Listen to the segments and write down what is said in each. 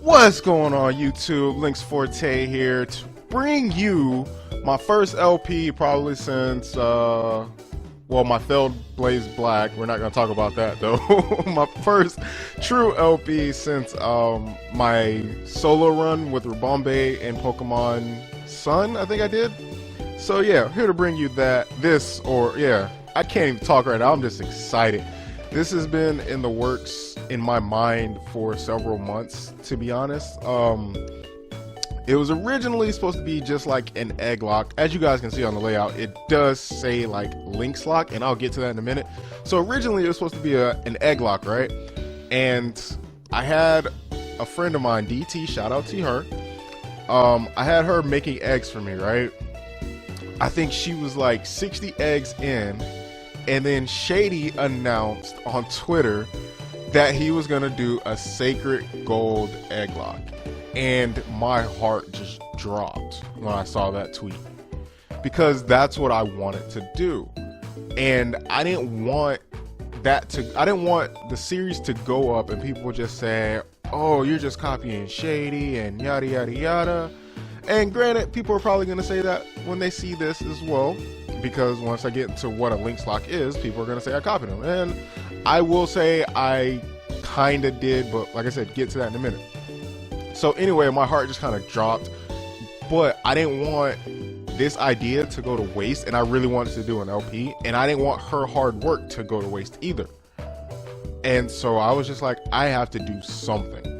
What's going on YouTube? Lynx Forte here to bring you my first LP probably since well, my failed Blaze Black. We're not going to talk about that though. My first true LP since my solo run with Rabombe and Pokemon Sun, I think I did. So yeah, here to bring you I can't even talk right now. I'm just excited. This has been in the works in my mind for several months, to be honest. It was originally supposed to be just like an egg lock. As you guys can see on the layout, it does say like LynxLocke, and I'll get to that in a minute. So originally it was supposed to be an egg lock, right? And I had a friend of mine, DT, shout out to her. I had her making eggs for me, right? I think she was like 60 eggs in, and then Shady announced on Twitter that he was gonna do a sacred gold egg lock, and my heart just dropped when I saw that tweet, because that's what I wanted to do. And I didn't want the series to go up and people just say, oh, you're just copying Shady and yada yada yada. And granted, people are probably going to say that when they see this as well, because once I get into what a LynxLocke is, people are going to say I copied them. And I will say I kind of did, but like I said, get to that in a minute. So anyway, my heart just kind of dropped, but I didn't want this idea to go to waste, and I really wanted to do an LP, and I didn't want her hard work to go to waste either. And so I was just like, I have to do something.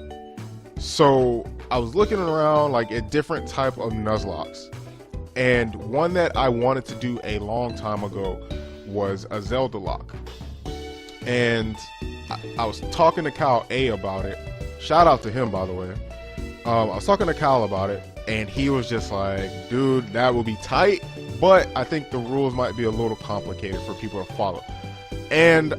So I was looking around like at different type of Nuzlockes, and one that I wanted to do a long time ago was a Zelda lock. And I was talking to Kyle A about it. Shout out to him, by the way. I was talking to Kyle about it, and he was just like, dude, that will be tight, but I think the rules might be a little complicated for people to follow. And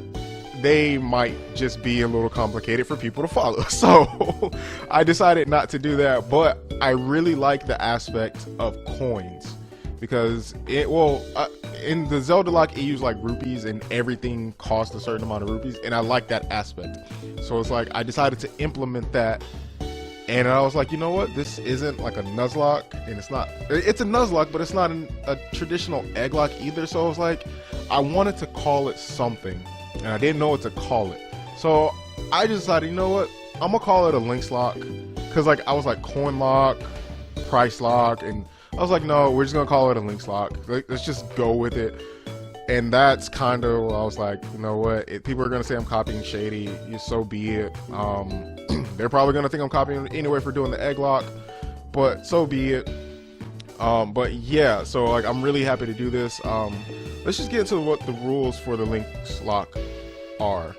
they might just be a little complicated for people to follow. So I decided not to do that, but I really like the aspect of coins, because in the Zelda lock, it used like rupees, and everything cost a certain amount of rupees, and I like that aspect. So it's like I decided to implement that, and I was like, you know what, this isn't like a Nuzlocke, and it's a Nuzlocke, but it's not a traditional egg lock either. So I was like, I wanted to call it something, and I didn't know what to call it. So I decided, you know what, I'm gonna call it a LynxLocke, because like I was like coin lock, price lock, and I was like, no, we're just gonna call it a LynxLocke. Like, let's just go with it. And that's kind of what I was like, you know what, people are gonna say I'm copying Shady, so be it. They're probably gonna think I'm copying anyway for doing the egg lock, but so be it. But yeah, so like I'm really happy to do this. Let's just get into what the rules for the LynxLocke are.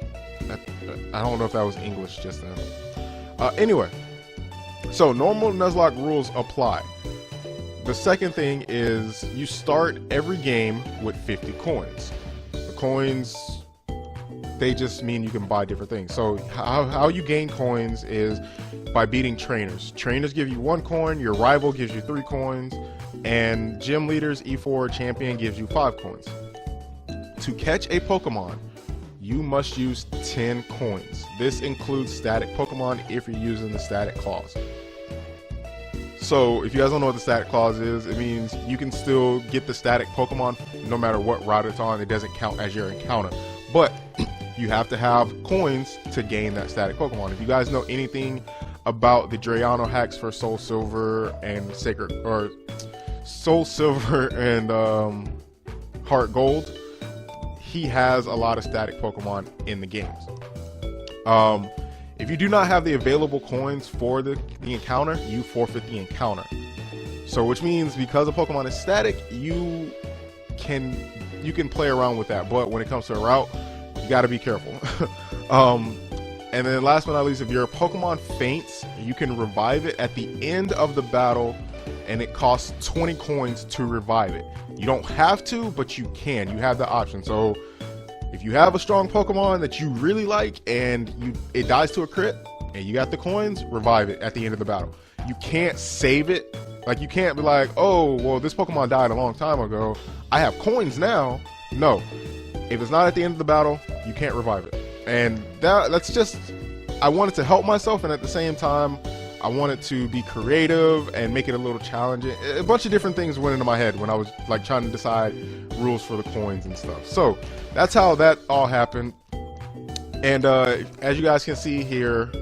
I don't know if that was English just then. Anyway, so normal Nuzlocke rules apply. The second thing is you start every game with 50 coins. The coins, they just mean you can buy different things. So how you gain coins is by beating trainers. Trainers give you 1 coin, your rival gives you 3 coins, and gym leaders, E4 champion, gives you 5 coins. To catch a Pokemon, you must use 10 coins. This includes static Pokemon if you're using the static clause. So if you guys don't know what the static clause is, it means you can still get the static Pokemon no matter what route it's on. It doesn't count as your encounter, but you have to have coins to gain that static Pokemon. If you guys know anything about the Drayano hacks for Soul Silver and Heart Gold, he has a lot of static Pokemon in the games. If you do not have the available coins for the encounter, you forfeit the encounter. So which means because a Pokemon is static, you can play around with that, but when it comes to a route, you got to be careful. And then last but not least, if your Pokemon faints, you can revive it at the end of the battle, and it costs 20 coins to revive it. You don't have to, but you can. You have the option. So if you have a strong Pokemon that you really like and it dies to a crit and you got the coins, revive it at the end of the battle. You can't save it. Like, you can't be like, oh, well, this Pokemon died a long time ago, I have coins now. No. If it's not at the end of the battle, you can't revive it. And that's just, I wanted to help myself, and at the same time, I wanted to be creative and make it a little challenging. A bunch of different things went into my head when I was like trying to decide rules for the coins and stuff. So that's how that all happened. And as you guys can see here,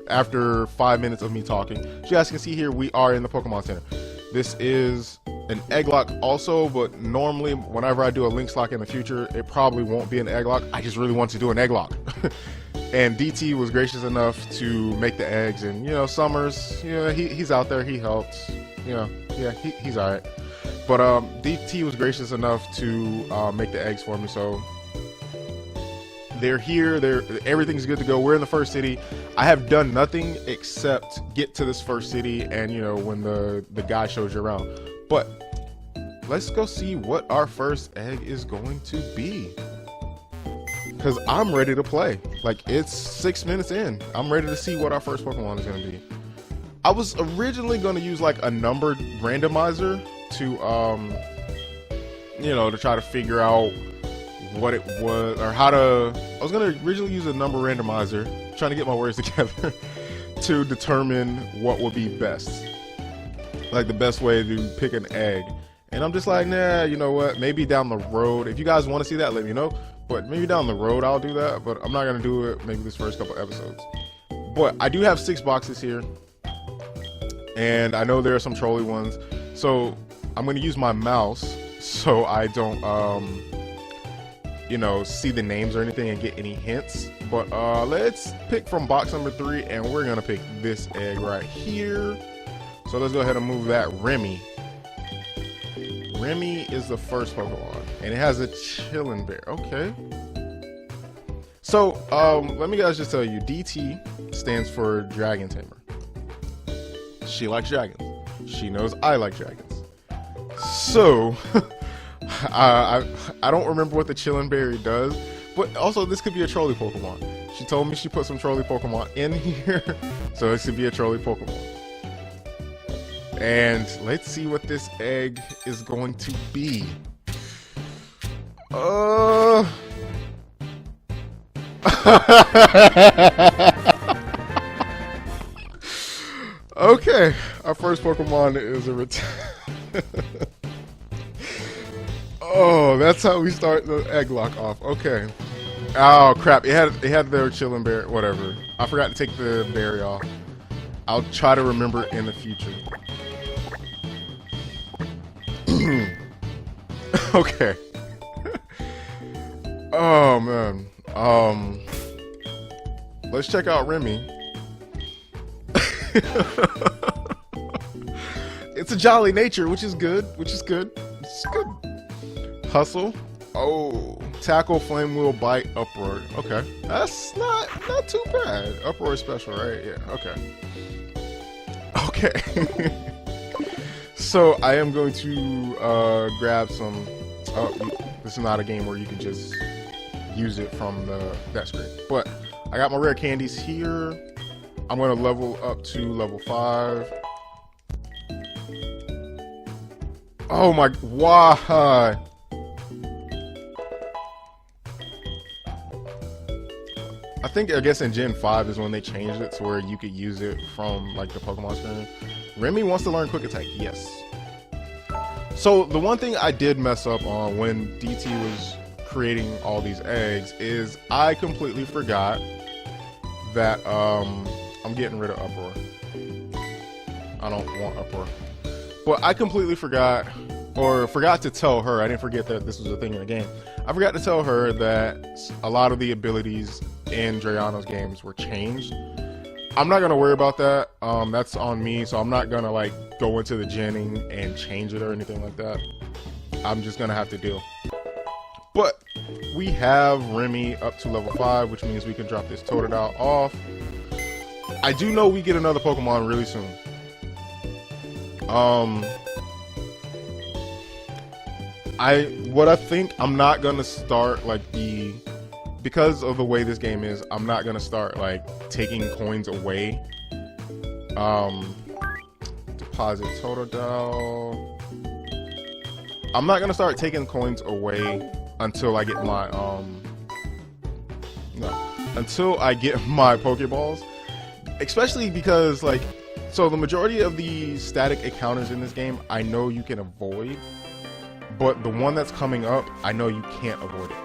after 5 minutes of me talking, as you guys can see here, we are in the Pokemon Center. This is an egg lock also, but normally whenever I do a LynxLocke in the future, it probably won't be an egg lock. I just really want to do an egg lock. And DT was gracious enough to make the eggs, and you know, Summers, yeah, he's out there, he helps, you know, yeah, he's all right. But DT was gracious enough to make the eggs for me, so they're here. Everything's good to go. We're in the first city. I have done nothing except get to this first city, and you know, when the guy shows you around. But let's go see what our first egg is going to be, because I'm ready to play. Like, it's 6 minutes in. I'm ready to see what our first Pokemon is going to be. I was originally going to use like a numbered randomizer to you know, to try to figure out what it was, or how to, I was going to originally use a number randomizer, trying to get my words together, to determine what would be best, like the best way to pick an egg. And I'm just like, nah, you know what, maybe down the road, if you guys want to see that, let me know, but maybe down the road I'll do that, but I'm not going to do it maybe this first couple episodes. But I do have 6 boxes here, and I know there are some trolley ones, so I'm going to use my mouse so I don't you know, see the names or anything and get any hints. But let's pick from box number 3, and we're gonna pick this egg right here. So let's go ahead and move that. Remy is the first Pokemon, and it has a chillin' bear. Okay, so let me guys just tell you, DT stands for Dragon Tamer. She likes dragons. She knows I like dragons. So I don't remember what the Chillin' Berry does, but also this could be a trolley Pokemon. She told me she put some trolley Pokemon in here, so this could be a trolley Pokemon. And let's see what this egg is going to be. Okay, our first Pokemon is a Oh, that's how we start the egg lock off. Okay. Oh crap! It had their Chillin' Berry. Whatever. I forgot to take the berry off. I'll try to remember in the future. Okay. Oh man. Let's check out Remy. It's a jolly nature, which is good. It's good. Hustle. Oh, tackle, flame wheel, bite, uproar. Okay, that's not too bad. Uproar special, right? Yeah. Okay. So I am going to grab some. Oh, this is not a game where you can just use it from that screen. But I got my rare candies here. I'm going to level up to level 5. Oh my! Why? I guess in Gen 5 is when they changed it to where you could use it from like the Pokemon screen. Remy wants to learn Quick Attack, yes. So the one thing I did mess up on when DT was creating all these eggs is I completely forgot that I'm getting rid of Uproar. I don't want Uproar. But I completely forgot to tell her, I didn't forget that this was a thing in the game. I forgot to tell her that a lot of the abilities in Drayano's games were changed. I'm not gonna worry about that. That's on me, so I'm not gonna like go into the genning and change it or anything like that. I'm just gonna have to deal. But we have Remy up to level 5, which means we can drop this Totodile off. I do know we get another Pokemon really soon. I think I'm not gonna start like because of the way this game is, I'm not gonna start like taking coins away. Deposit Totodile. I'm not gonna start taking coins away until I get my until I get my Pokeballs. Especially because like So the majority of the static encounters in this game, I know you can avoid, but the one that's coming up, I know you can't avoid it.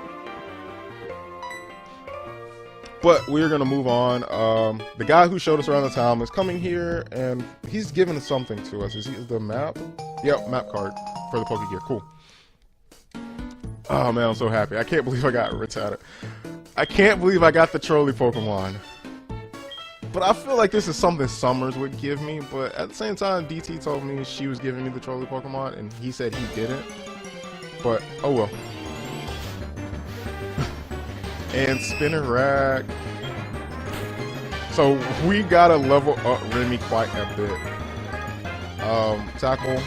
But we're gonna move on. The guy who showed us around the town is coming here, and he's giving something to us. Is he the map? Yep, map card for the Pokegear. Cool. Oh man, I'm so happy. I can't believe I got Rattata. I can't believe I got the trolley Pokemon. But I feel like this is something Summers would give me, but at the same time, DT told me she was giving me the trolley Pokemon, and he said he didn't. But, oh well. And Spinner Rack. So we gotta level up Remy quite a bit. Tackle.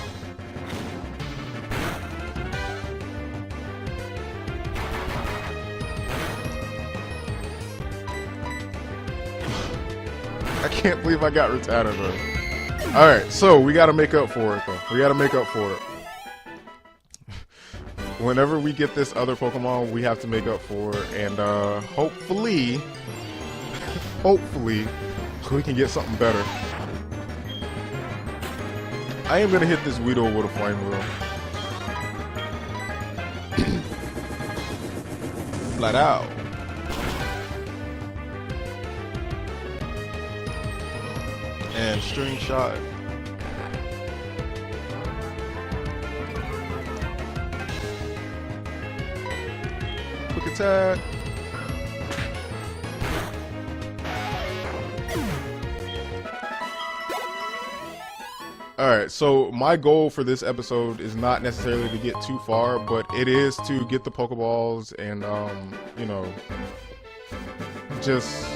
I can't believe I got Rattata though. Alright, so we gotta make up for it though. We gotta make up for it. Whenever we get this other Pokemon, we have to make up for it, and hopefully, hopefully, we can get something better. I am gonna hit this Weedle with a Flame Wheel. Flat out. And String Shot. Quick attack. Alright, so my goal for this episode is not necessarily to get too far, but it is to get the Pokeballs and, you know, just,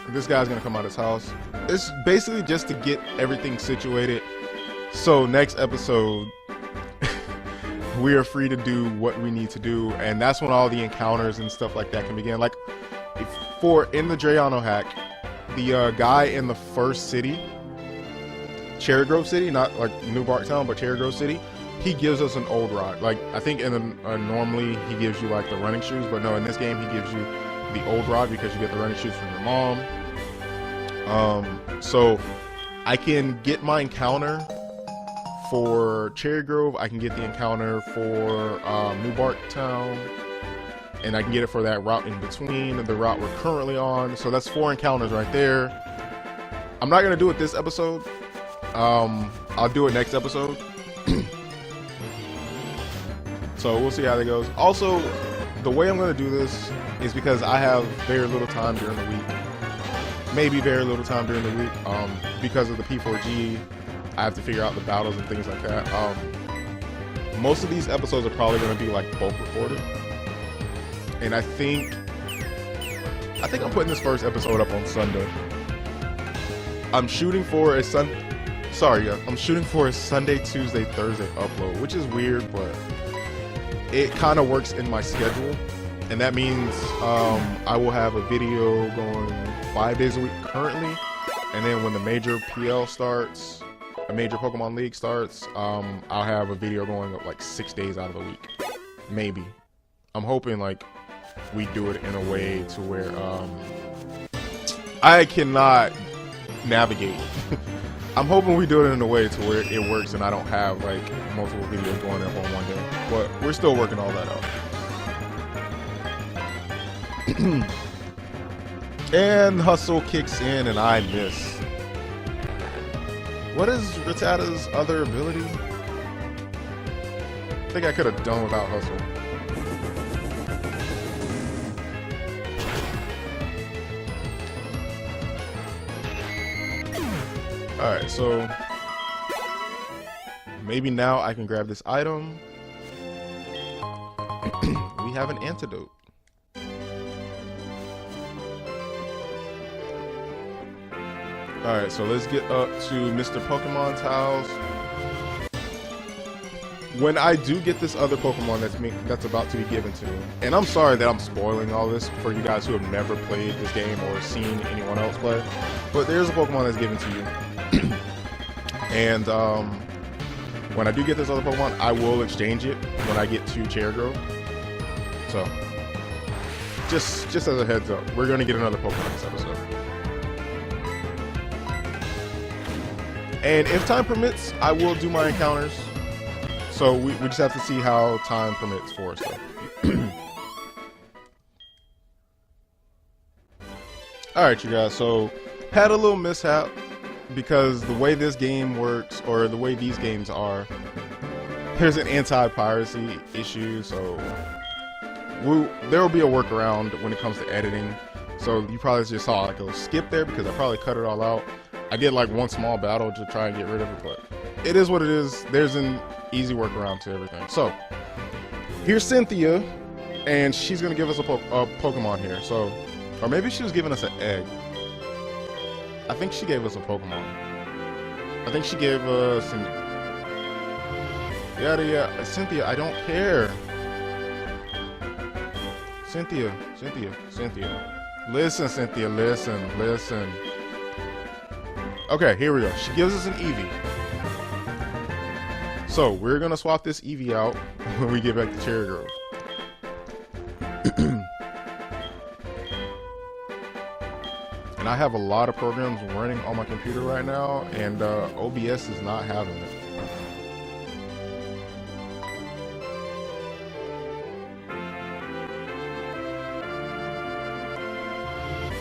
this guy's gonna come out of his house. It's basically just to get everything situated, so next episode, we are free to do what we need to do, and that's when all the encounters and stuff like that can begin. Like, in the Drayano hack, the guy in the first city, Cherry Grove City, not like New Barktown, but Cherry Grove City, he gives us an old rod. Like, I think in the, normally he gives you like the running shoes, but no, in this game he gives you the old rod because you get the running shoes from your mom. So I can get my encounter for Cherry Grove, I can get the encounter for New Barktown, and I can get it for that route in between, the route we're currently on. So that's 4 encounters right there. I'm not going to do it this episode. I'll do it next episode. So we'll see how that goes. Also, the way I'm going to do this is because I have very little time during the week. Maybe very little time during the week. Because of the P4G, I have to figure out the battles and things like that. Most of these episodes are probably going to be like bulk recorded. And I think I'm putting this first episode up on Sunday. I'm shooting for a I'm shooting for a Sunday, Tuesday, Thursday upload, which is weird, but it kind of works in my schedule. And that means I will have a video going 5 days a week currently. And then when the major PL starts, a major Pokemon League starts, I'll have a video going up like 6 days out of the week. Maybe. I'm hoping like we do it in a way to where I cannot navigate. I'm hoping we do it in a way to where it works and I don't have like multiple videos going up on one day. But we're still working all that out. And Hustle kicks in and I miss. What is Rattata's other ability? I think I could have done without Hustle. Alright, so maybe now I can grab this item. We have an antidote. Alright, so let's get up to Mr. Pokemon's house. When I do get this other Pokemon that's about to be given to me, and I'm sorry that I'm spoiling all this for you guys who have never played this game or seen anyone else play, but there's a Pokemon that's given to you. And when I do get this other Pokemon, I will exchange it when I get to Cherry Grove. So, just as a heads up, we're going to get another Pokemon this episode. And if time permits, I will do my encounters. So we just have to see how time permits for us. Alright, you guys, so had a little mishap because the way this game works, or the way these games are, there's an anti-piracy issue, so there will be a workaround when it comes to editing. So you probably just saw like a little skip there because I probably cut it all out. I did like one small battle to try and get rid of it, but it is what it is. There's an easy workaround to everything. So here's Cynthia, and she's gonna give us a Pokemon here. So, or maybe she was giving us an egg. I think she gave us a Pokemon. I think she gave us an... Yeah, Cynthia, I don't care. Cynthia. Listen, Cynthia, listen. Okay, here we go. She gives us an Eevee. So, we're gonna swap this Eevee out when we get back to Cherry Grove. And I have a lot of programs running on my computer right now, and OBS is not having it.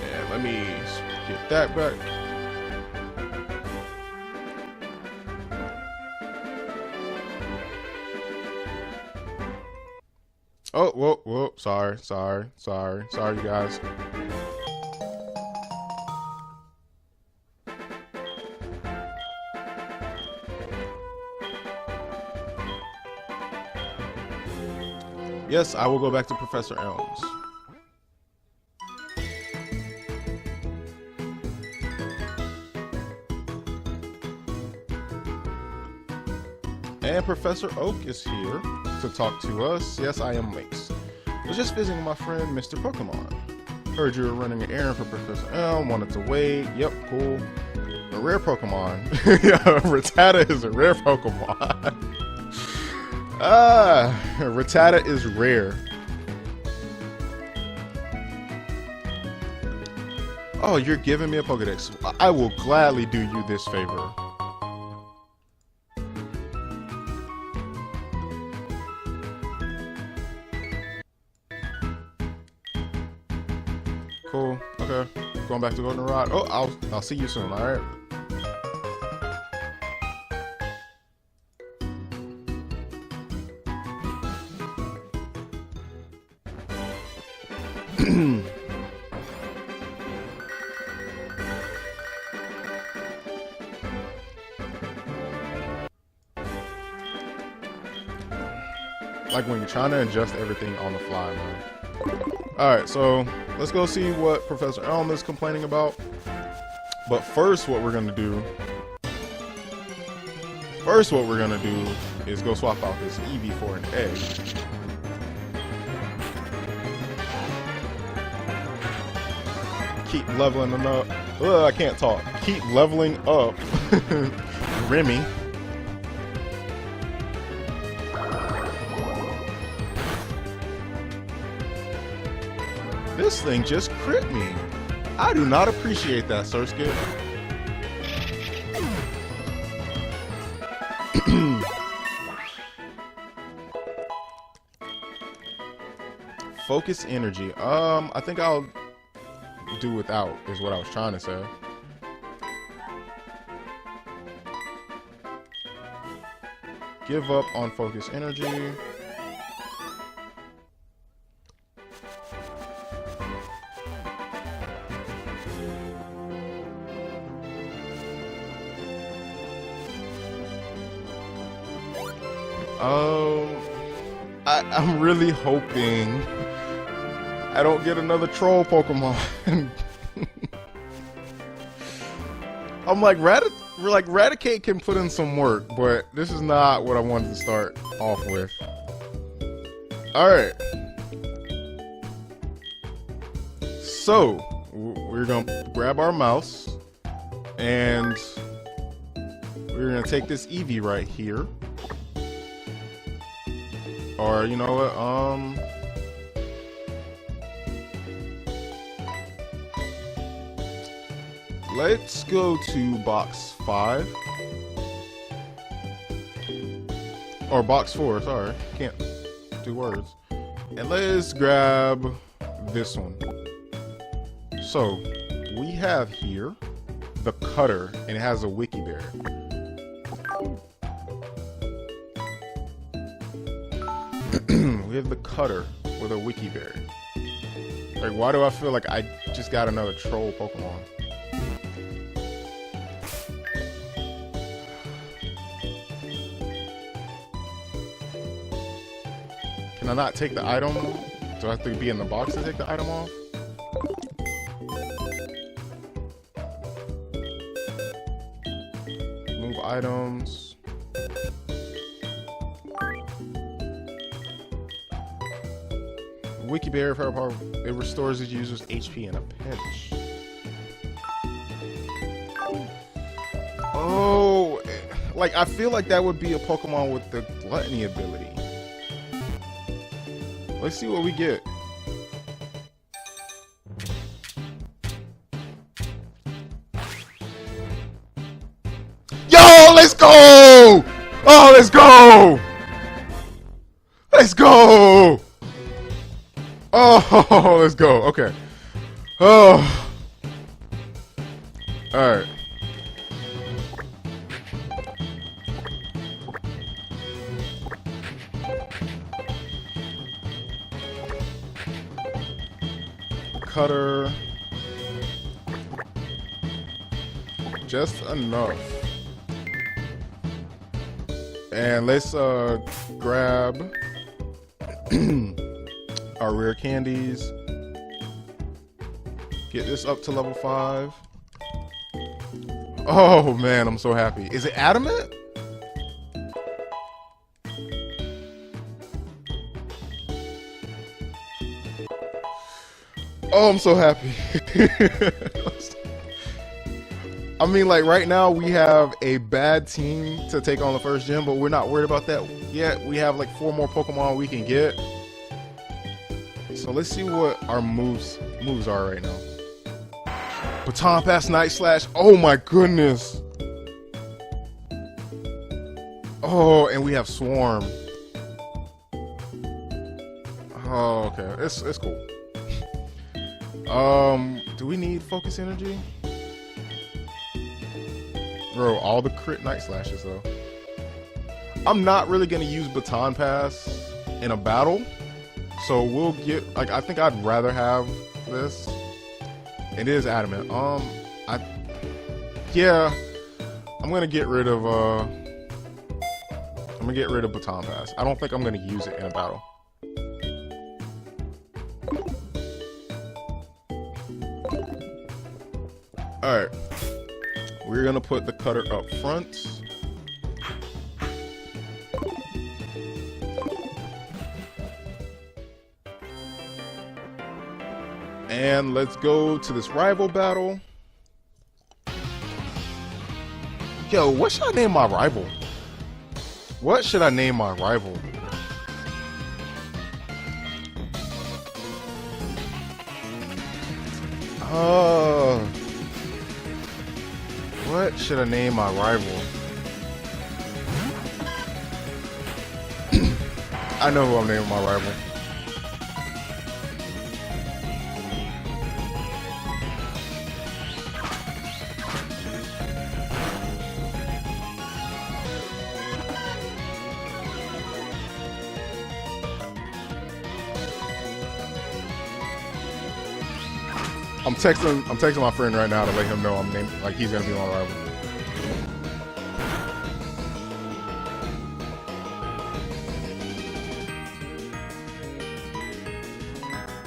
And let me get that back. Oh, whoa, sorry, you guys. Yes, I will go back to Professor Elms. And Professor Oak is here to talk to us. Yes, I am Lynx. I was just visiting my friend, Mr. Pokemon. Heard you were running an errand for Professor Elm, wanted to wait. Yep, cool. A rare Pokemon. Yeah, Rattata is a rare Pokemon. Rattata is rare. Oh, you're giving me a Pokedex. I will gladly do you this favor. Cool. Okay. Going back to Goldenrod. Oh, I'll see you soon. All right. Like when you're trying to adjust everything on the fly, man. Alright, so let's go see what Professor Elm is complaining about. But first what we're gonna do is go swap out this Eevee for an egg. Keep leveling them up. Ugh, I can't talk. Keep leveling up. Remy. This thing just crit me. I do not appreciate that, Surskit. Focus energy. I think I'll do without, is what I was trying to say. Give up on focus energy. I'm really hoping I don't get another troll Pokemon. I'm like, Raticate can put in some work, but this is not what I wanted to start off with. Alright. So, we're gonna grab our mouse, and we're gonna take this Eevee right here. Or, you know what, let's go to box 5. Or box 4, sorry. Can't do words. And let's grab this one. So, we have here the cutter, and it has a wiki berry. We have the cutter with a wiki berry. Like, why do I feel like I just got another troll Pokemon? Can I not take the item? Do I have to be in the box to take the item off? Move items. Wiki Berry Power, it restores its user's HP in a pinch. Oh, like I feel like that would be a Pokemon with the gluttony ability. Let's see what we get. Yo, let's go! Oh, let's go! Let's go! Oh, let's go. Okay. Oh. All right. Cutter. Just enough. And let's grab our rare candies. Get this up to level 5. Oh man, I'm so happy. Is it adamant? Oh, I'm so happy. I mean, like right now we have a bad team to take on the first gym, but we're not worried about that yet. We have like 4 more Pokemon we can get. So let's see what our moves are right now. Baton Pass, Night Slash. Oh my goodness. Oh, and we have Swarm. Oh, okay. It's cool. Do we need Focus Energy? Bro, all the crit Night Slashes though. I'm not really gonna use Baton Pass in a battle. So we'll get, like, I think I'd rather have this. It is adamant. Yeah, I'm gonna get rid of Baton Pass. I don't think I'm gonna use it in a battle. All right, we're gonna put the cutter up front. And let's go to this rival battle. Yo, what should I name my rival? What should I name my rival? What should I name my rival? I know who I'm naming my rival. I'm texting my friend right now to let him know I'm named, like he's gonna be my rival.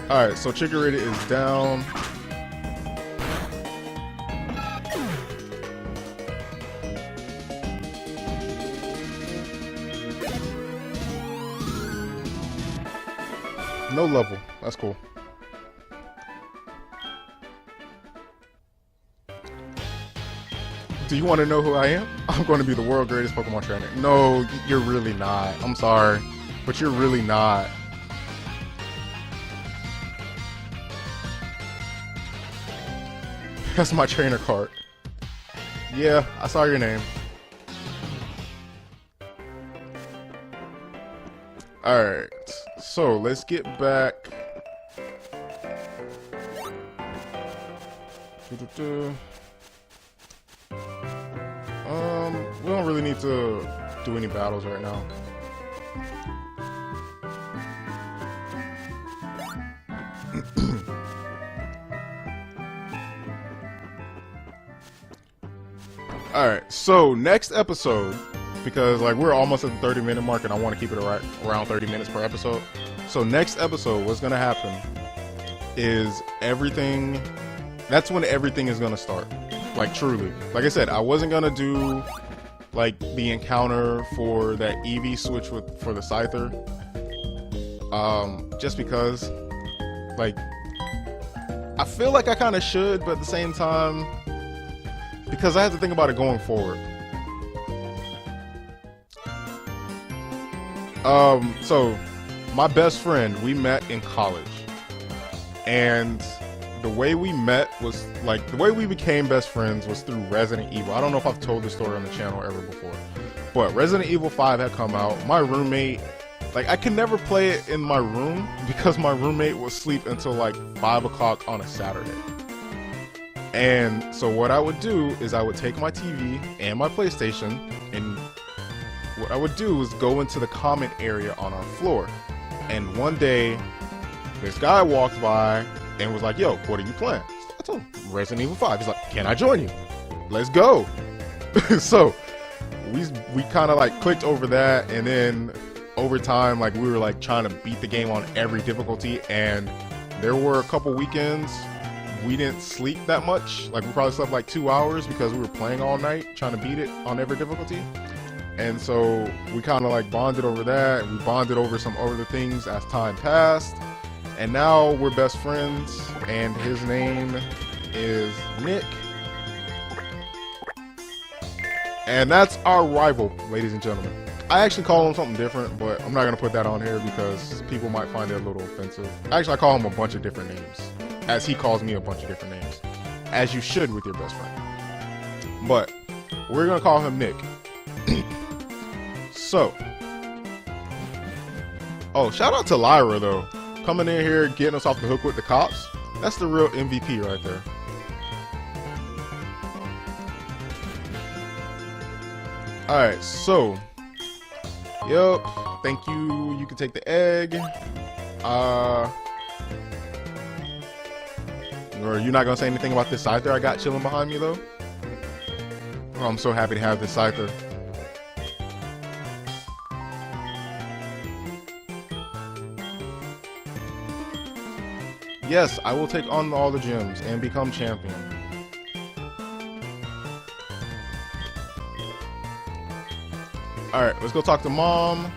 Alright, so Chikorita is down. No level. That's cool. Do you want to know who I am? I'm going to be the world's greatest Pokemon trainer. No, you're really not. I'm sorry, but you're really not. That's my trainer card. Yeah, I saw your name. Alright, so let's get back. We don't really need to do any battles right now. Alright, so next episode, because like we're almost at the 30-minute mark and I want to keep it around 30 minutes per episode. So next episode, what's gonna happen is that's when everything is gonna start. Like truly. Like I said, I wasn't gonna do like the encounter for that EV switch for the Scyther. Just because like I feel like I kinda should, but at the same time, because I have to think about it going forward. So my best friend, we met in college, and the way we met was like the way we became best friends was through Resident Evil. I don't know if I've told this story on the channel ever before, but Resident Evil 5 had come out. My roommate, like I could never play it in my room because my roommate would sleep until like 5 o'clock on a Saturday. And so what I would do is I would take my TV and my PlayStation, and what I would do is go into the common area on our floor. And one day, this guy walked by and was like, yo, what are you playing? I told him, Resident Evil 5. He's like, can I join you? Let's go. So we kind of like clicked over that, and then over time, like we were like trying to beat the game on every difficulty, and there were a couple weekends we didn't sleep that much. Like we probably slept like 2 hours because we were playing all night trying to beat it on every difficulty. And so we kind of like bonded over that. We bonded over some other things as time passed, and now we're best friends, and his name is Nick, and that's our rival, ladies and gentlemen. I actually call him something different, but I'm not gonna put that on here because people might find it a little offensive. Actually, I call him a bunch of different names, as he calls me a bunch of different names, as you should with your best friend. But we're gonna call him Nick. So, oh, shout out to Lyra though, coming in here getting us off the hook with the cops. That's the real MVP right there. Alright, so yep, thank you. You can take the egg. Or you're not gonna say anything about this Scyther I got chilling behind me though? Oh, I'm so happy to have this Scyther. Yes, I will take on all the gyms and become champion. Alright, let's go talk to Mom.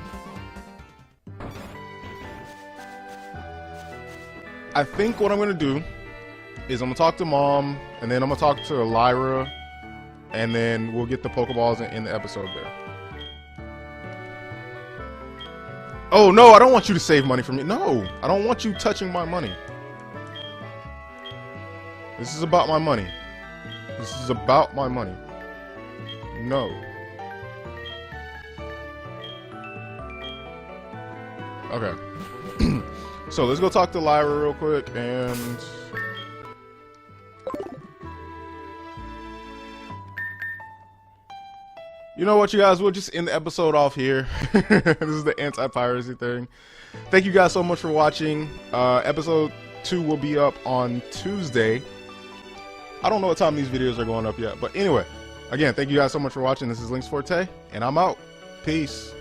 I think what I'm going to do is I'm going to talk to Mom, and then I'm going to talk to Lyra, and then we'll get the Pokeballs in the episode there. Oh, no, I don't want you to save money from me. No, I don't want you touching my money. This is about my money. This is about my money. No. Okay. So let's go talk to Lyra real quick, and you know what, you guys, we'll just end the episode off here. This is the anti-piracy thing. Thank you guys so much for watching. Episode 2 will be up on Tuesday. I don't know what time these videos are going up yet, but anyway, again, thank you guys so much for watching. This is LynxForte, and I'm out. Peace.